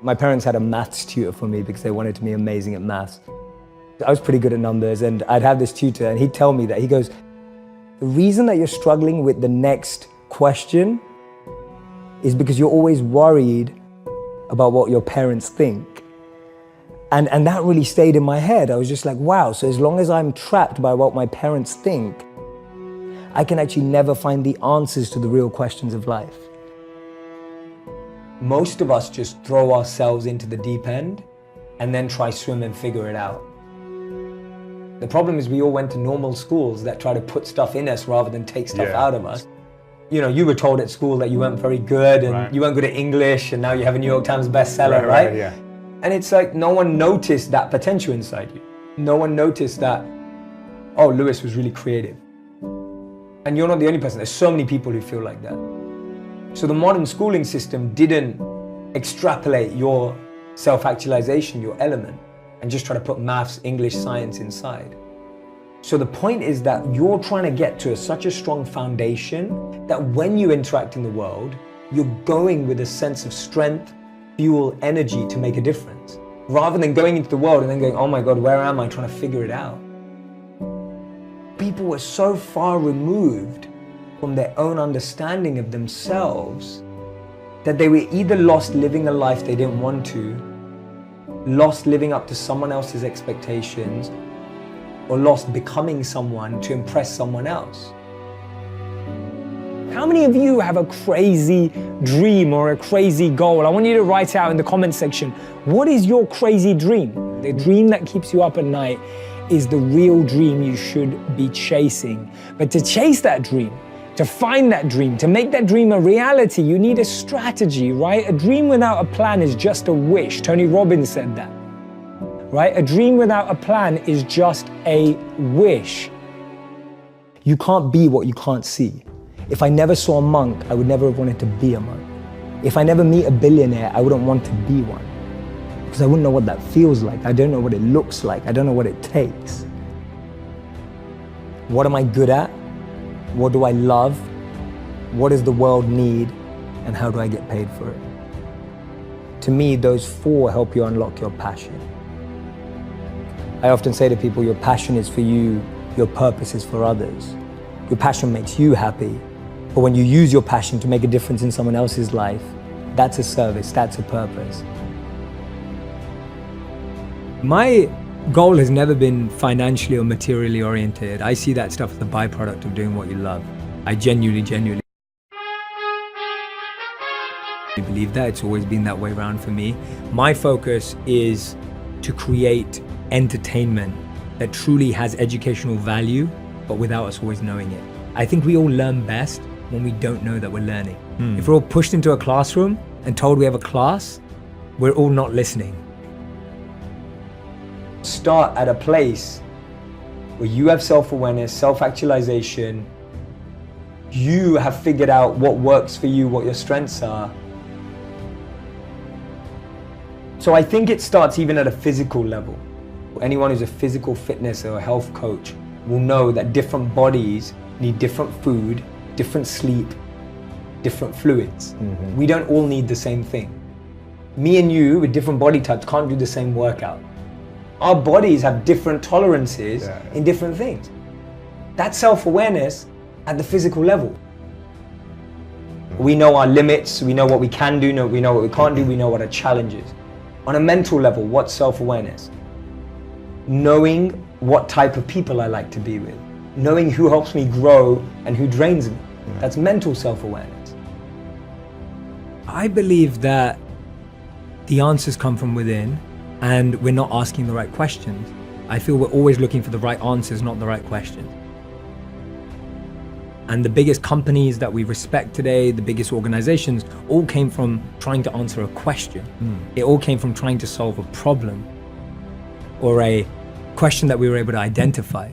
My parents had a maths tutor for me because they wanted me amazing at maths. I was pretty good at numbers, and I'd have this tutor and he'd tell me that, he goes, the reason that you're struggling with the next question is because you're always worried about what your parents think. And that really stayed in my head. I was just like, wow, so as long as I'm trapped by what my parents think, I can actually never find the answers to the real questions of life. Most of us just throw ourselves into the deep end and then try swim and figure it out. The problem is we all went to normal schools that try to put stuff in us rather than take stuff out of us. You know, you were told at school that you weren't very good and you weren't good at English, and now you have a New York Times bestseller, right? And it's like no one noticed that potential inside you. No one noticed that, oh, Lewis was really creative. And you're not the only person. There's so many people who feel like that. So the modern schooling system didn't extrapolate your self-actualization, your element, and just try to put maths, English, science inside. So the point is that you're trying to get to such a strong foundation that when you interact in the world, you're going with a sense of strength, fuel, energy to make a difference. Rather than going into the world and then going, oh my God, where am I, trying to figure it out. People were so far removed from their own understanding of themselves that they were either lost living a life they didn't want to, lost living up to someone else's expectations, or lost becoming someone to impress someone else. How many of you have a crazy dream or a crazy goal? I want you to write out in the comment section, what is your crazy dream? The dream that keeps you up at night is the real dream you should be chasing. But to chase that dream, to find that dream, to make that dream a reality, you need a strategy, right? A dream without a plan is just a wish. Tony Robbins said that, right? A dream without a plan is just a wish. You can't be what you can't see. If I never saw a monk, I would never have wanted to be a monk. If I never meet a billionaire, I wouldn't want to be one. Because I wouldn't know what that feels like. I don't know what it looks like. I don't know what it takes. What am I good at? What do I love? What does the world need? And how do I get paid for it? To me, those four help you unlock your passion. I often say to people, your passion is for you, your purpose is for others. Your passion makes you happy, but when you use your passion to make a difference in someone else's life, that's a service, that's a purpose. My goal has never been financially or materially oriented. I see that stuff as the byproduct of doing what you love. I genuinely believe that. It's always been that way around for me. My focus is to create entertainment that truly has educational value, but without us always knowing it. I think we all learn best when we don't know that we're learning. If we're all pushed into a classroom and told we have a class, we're all not listening. Start at a place where you have self-awareness, self-actualization, you have figured out what works for you, what your strengths are. So I think it starts even at a physical level. Anyone who's a physical fitness or a health coach will know that different bodies need different food, different sleep, different fluids. We don't all need the same thing. Me and you with different body types can't do the same workout. Our bodies have different tolerances in different things. That's self-awareness at the physical level. We know our limits, we know what we can do, we know what we can't do, we know what our challenge is. On a mental level, what's self-awareness? Knowing what type of people I like to be with. Knowing who helps me grow and who drains me. That's mental self-awareness. I believe that the answers come from within, and we're not asking the right questions. I feel we're always looking for the right answers, not the right questions. And the biggest companies that we respect today, the biggest organizations, all came from trying to answer a question. It all came from trying to solve a problem or a question that we were able to identify.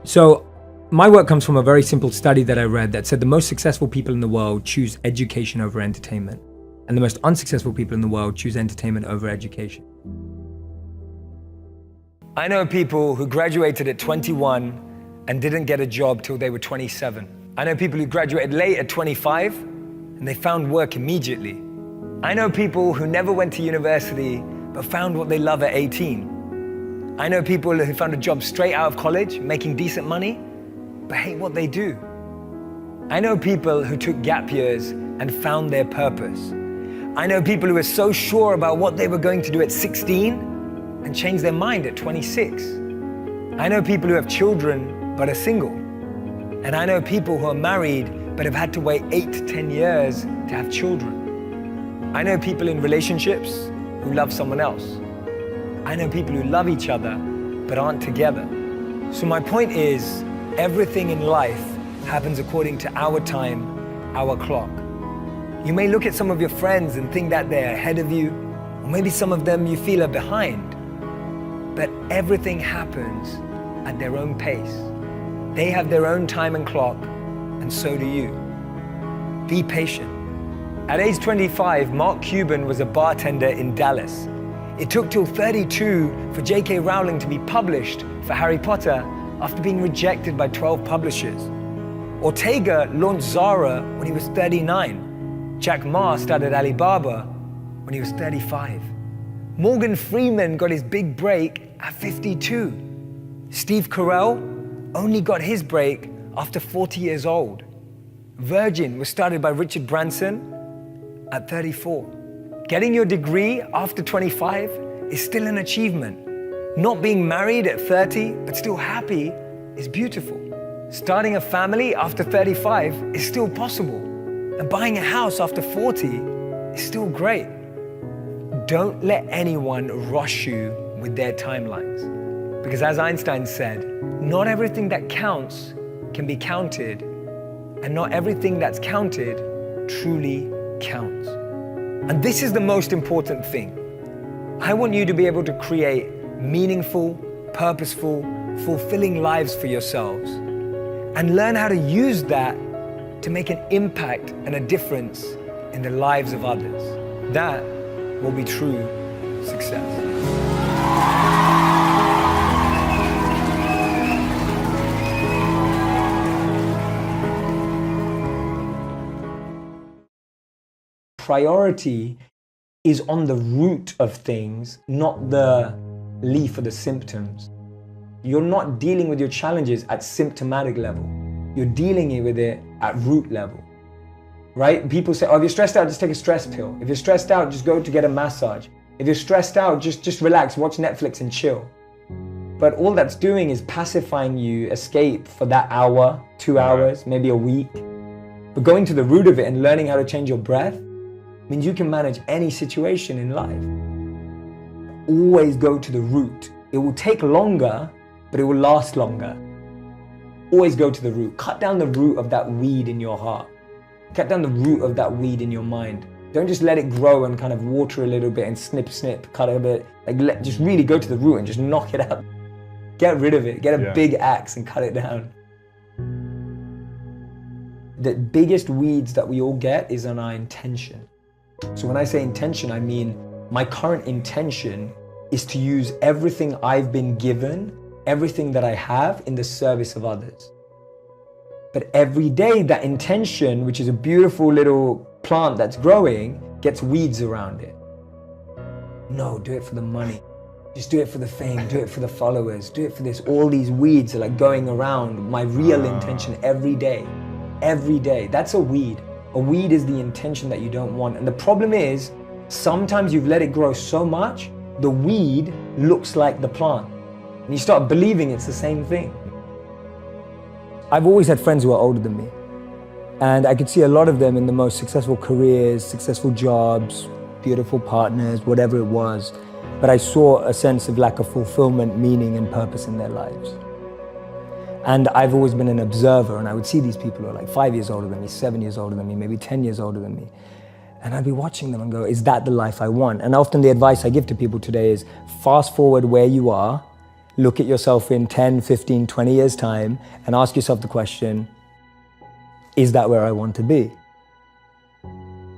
So my work comes from a very simple study that I read that said the most successful people in the world choose education over entertainment. And the most unsuccessful people in the world choose entertainment over education. I know people who graduated at 21 and didn't get a job till they were 27. I know people who graduated late at 25 and they found work immediately. I know people who never went to university but found what they love at 18. I know people who found a job straight out of college, making decent money, but hate what they do. I know people who took gap years and found their purpose. I know people who were so sure about what they were going to do at 16 and changed their mind at 26. I know people who have children but are single. And I know people who are married but have had to wait 8 to 10 years to have children. I know people in relationships who love someone else. I know people who love each other but aren't together. So my point is, everything in life happens according to our time, our clock. You may look at some of your friends and think that they're ahead of you, or maybe some of them you feel are behind. But everything happens at their own pace. They have their own time and clock, and so do you. Be patient. At age 25, Mark Cuban was a bartender in Dallas. It took till 32 for J.K. Rowling to be published for Harry Potter after being rejected by 12 publishers. Ortega launched Zara when he was 39. Jack Ma started Alibaba when he was 35. Morgan Freeman got his big break at 52. Steve Carell only got his break after 40 years old. Virgin was started by Richard Branson at 34. Getting your degree after 25 is still an achievement. Not being married at 30 but still happy is beautiful. Starting a family after 35 is still possible. And buying a house after 40 is still great. Don't let anyone rush you with their timelines. Because as Einstein said, not everything that counts can be counted, and not everything that's counted truly counts. And this is the most important thing. I want you to be able to create meaningful, purposeful, fulfilling lives for yourselves, and learn how to use that to make an impact and a difference in the lives of others. That will be true success. Priority is on the root of things, not the leaf or the symptoms. You're not dealing with your challenges at symptomatic level. You're dealing with it at root level, right? People say, oh, if you're stressed out, just take a stress pill. If you're stressed out, just go to get a massage. If you're stressed out, just relax, watch Netflix and chill. But all that's doing is pacifying you, escape for that hour, 2 hours, maybe a week. But going to the root of it and learning how to change your breath means you can manage any situation in life. Always go to the root. It will take longer, but it will last longer. Always go to the root. Cut down the root of that weed in your heart. Cut down the root of that weed in your mind. Don't just let it grow and kind of water a little bit and snip, cut a bit. Just really go to the root and just knock it out. Get rid of it. Get a big axe and cut it down. The biggest weeds that we all get is on our intention. So when I say intention, I mean my current intention is to use everything I've been given, everything that I have, in the service of others. But every day that intention, which is a beautiful little plant that's growing, gets weeds around it. No, do it for the money. Just do it for the fame, do it for the followers, do it for this. All these weeds are like going around my real intention every day. Every day. That's a weed. A weed is the intention that you don't want. And the problem is, sometimes you've let it grow so much, the weed looks like the plant. And you start believing it's the same thing. I've always had friends who are older than me. And I could see a lot of them in the most successful careers, successful jobs, beautiful partners, whatever it was. But I saw a sense of lack of fulfillment, meaning, and purpose in their lives. And I've always been an observer, and I would see these people who are like 5 years older than me, 7 years older than me, maybe 10 years older than me. And I'd be watching them and go, is that the life I want? And often the advice I give to people today is fast forward where you are, look at yourself in 10, 15, 20 years' time, and ask yourself the question, is that where I want to be?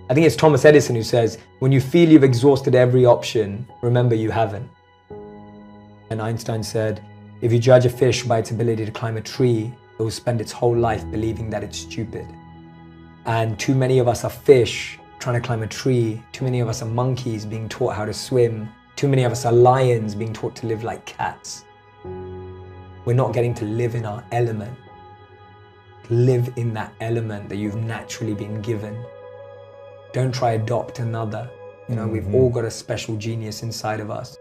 I think it's Thomas Edison who says, when you feel you've exhausted every option, remember you haven't. And Einstein said, if you judge a fish by its ability to climb a tree, it will spend its whole life believing that it's stupid. And too many of us are fish trying to climb a tree. Too many of us are monkeys being taught how to swim. Too many of us are lions being taught to live like cats. We're not getting to live in our element. Live in that element that you've naturally been given. Don't try adopt another. You know, we've all got a special genius inside of us.